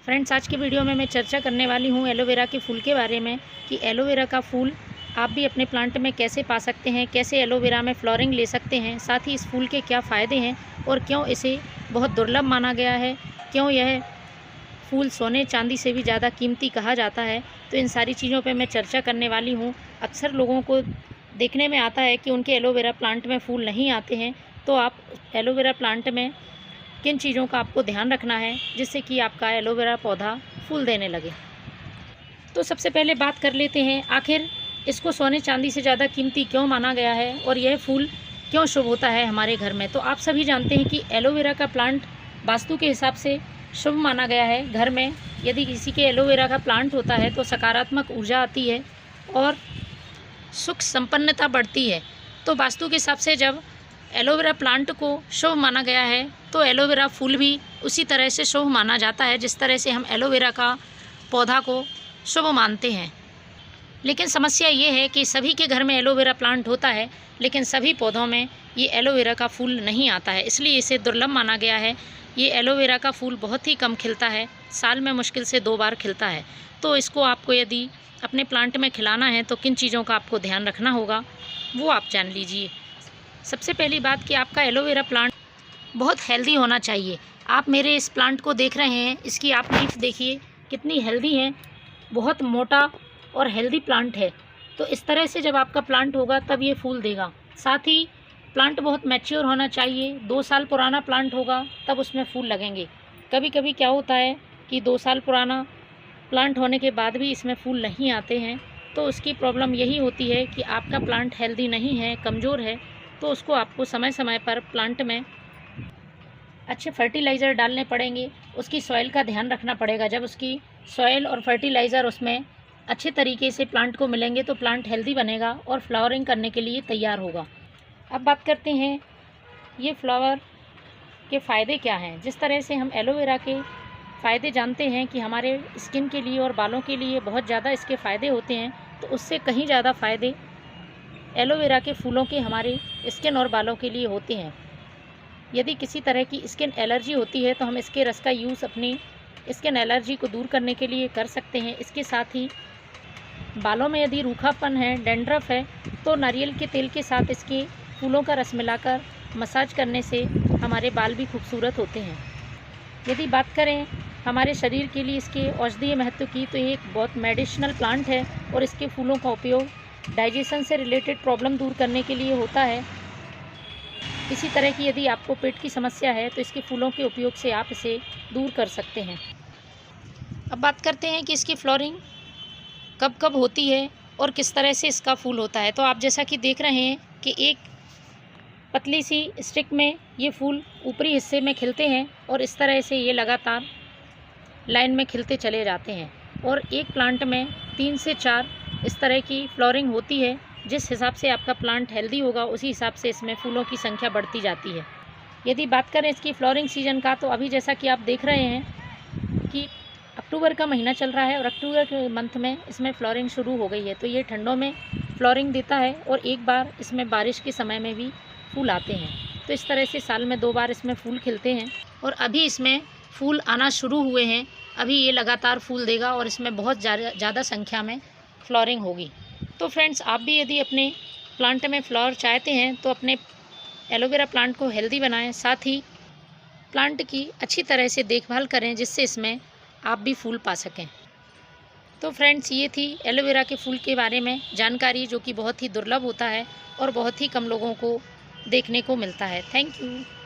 Friends, आज की video में मैं चर्चा करने वाली हूँ एलोवेरा के फूल के बारे में कि एलोवेरा का फूल आप भी अपने प्लांट में कैसे पा सकते हैं, कैसे एलोवेरा में फ्लावरिंग ले सकते हैं, साथ ही इस फूल के क्या फ़ायदे हैं और क्यों इसे बहुत दुर्लभ माना गया है, क्यों यह फूल सोने चांदी से भी ज़्यादा कीमती कहा जाता है। तो इन सारी चीज़ों पर मैं चर्चा करने वाली हूँ। अक्सर लोगों को देखने में आता है कि उनके एलोवेरा प्लांट में फूल नहीं आते हैं, तो आप एलोवेरा प्लांट में किन चीज़ों का आपको ध्यान रखना है जिससे कि आपका एलोवेरा पौधा फूल देने लगे। तो सबसे पहले बात कर लेते हैं, आखिर इसको सोने चांदी से ज़्यादा कीमती क्यों माना गया है और यह फूल क्यों शुभ होता है हमारे घर में। तो आप सभी जानते हैं कि एलोवेरा का प्लांट वास्तु के हिसाब से शुभ माना गया है। घर में यदि किसी के एलोवेरा का प्लांट होता है तो सकारात्मक ऊर्जा आती है और सुख संपन्नता बढ़ती है। तो वास्तु के हिसाब से जब एलोवेरा प्लांट को शुभ माना गया है तो एलोवेरा फूल भी उसी तरह से शुभ माना जाता है जिस तरह से हम एलोवेरा का पौधा को शुभ मानते हैं। लेकिन समस्या ये है कि सभी के घर में एलोवेरा प्लांट होता है, लेकिन सभी पौधों में ये एलोवेरा का फूल नहीं आता है, इसलिए इसे दुर्लभ माना गया है। ये एलोवेरा का फूल बहुत ही कम खिलता है, साल में मुश्किल से 2 बार खिलता है। तो इसको आपको यदि अपने प्लांट में खिलाना है तो किन चीज़ों का आपको ध्यान रखना होगा वो आप जान लीजिए। सबसे पहली बात कि आपका एलोवेरा प्लांट बहुत हेल्दी होना चाहिए। आप मेरे इस प्लांट को देख रहे हैं, इसकी आप लीफ देखिए कितनी हेल्दी है, बहुत मोटा और हेल्दी प्लांट है। तो इस तरह से जब आपका प्लांट होगा तब ये फूल देगा। साथ ही प्लांट बहुत मैच्योर होना चाहिए, 2 साल पुराना प्लांट होगा तब उसमें फूल लगेंगे। कभी कभी क्या होता है कि 2 साल पुराना प्लांट होने के बाद भी इसमें फूल नहीं आते हैं, तो उसकी प्रॉब्लम यही होती है कि आपका प्लांट हेल्दी नहीं है, कमज़ोर है। तो उसको आपको समय समय पर प्लांट में अच्छे फर्टिलाइज़र डालने पड़ेंगे, उसकी सॉइल का ध्यान रखना पड़ेगा। जब उसकी सॉइल और फर्टिलाइज़र उसमें अच्छे तरीके से प्लांट को मिलेंगे तो प्लांट हेल्दी बनेगा और फ्लावरिंग करने के लिए तैयार होगा। अब बात करते हैं ये फ्लावर के फ़ायदे क्या हैं। जिस तरह से हम एलोवेरा के फ़ायदे जानते हैं कि हमारे स्किन के लिए और बालों के लिए बहुत ज़्यादा इसके फ़ायदे होते हैं, तो उससे कहीं ज़्यादा फ़ायदे एलोवेरा के फूलों के हमारे स्किन और बालों के लिए होते हैं। यदि किसी तरह की स्किन एलर्जी होती है तो हम इसके रस का यूज़ अपनी स्किन एलर्जी को दूर करने के लिए कर सकते हैं। इसके साथ ही बालों में यदि रूखापन है, डैंड्रफ है, तो नारियल के तेल के साथ इसके फूलों का रस मिलाकर मसाज करने से हमारे बाल भी खूबसूरत होते हैं। यदि बात करें हमारे शरीर के लिए इसके औषधीय महत्व की, तो ये एक बहुत मेडिसिनल प्लांट है और इसके फूलों का उपयोग डाइजेशन से रिलेटेड प्रॉब्लम दूर करने के लिए होता है। इसी तरह की यदि आपको पेट की समस्या है तो इसके फूलों के उपयोग से आप इसे दूर कर सकते हैं। अब बात करते हैं कि इसकी फ्लावरिंग कब कब होती है और किस तरह से इसका फूल होता है। तो आप जैसा कि देख रहे हैं कि एक पतली सी स्टिक में ये फूल ऊपरी हिस्से में खिलते हैं और इस तरह से ये लगातार लाइन में खिलते चले जाते हैं और एक प्लांट में 3 से 4 इस तरह की फ्लावरिंग होती है। जिस हिसाब से आपका प्लांट हेल्दी होगा उसी हिसाब से इसमें फूलों की संख्या बढ़ती जाती है। यदि बात करें इसकी फ्लावरिंग सीजन का, तो अभी जैसा कि आप देख रहे हैं कि अक्टूबर का महीना चल रहा है और अक्टूबर के मंथ में इसमें फ्लावरिंग शुरू हो गई है। तो ये ठंडों में फ्लावरिंग देता है और एक बार इसमें बारिश के समय में भी फूल आते हैं। तो इस तरह से साल में 2 बार इसमें फूल खिलते हैं और अभी इसमें फूल आना शुरू हुए हैं। अभी ये लगातार फूल देगा और इसमें बहुत ज़्यादा संख्या में फ्लावरिंग होगी। तो फ्रेंड्स, आप भी यदि अपने प्लांट में फ्लावर चाहते हैं तो अपने एलोवेरा प्लांट को हेल्दी बनाएं, साथ ही प्लांट की अच्छी तरह से देखभाल करें जिससे इसमें आप भी फूल पा सकें। तो फ्रेंड्स, ये थी एलोवेरा के फूल के बारे में जानकारी, जो कि बहुत ही दुर्लभ होता है और बहुत ही कम लोगों को देखने को मिलता है। Thank you.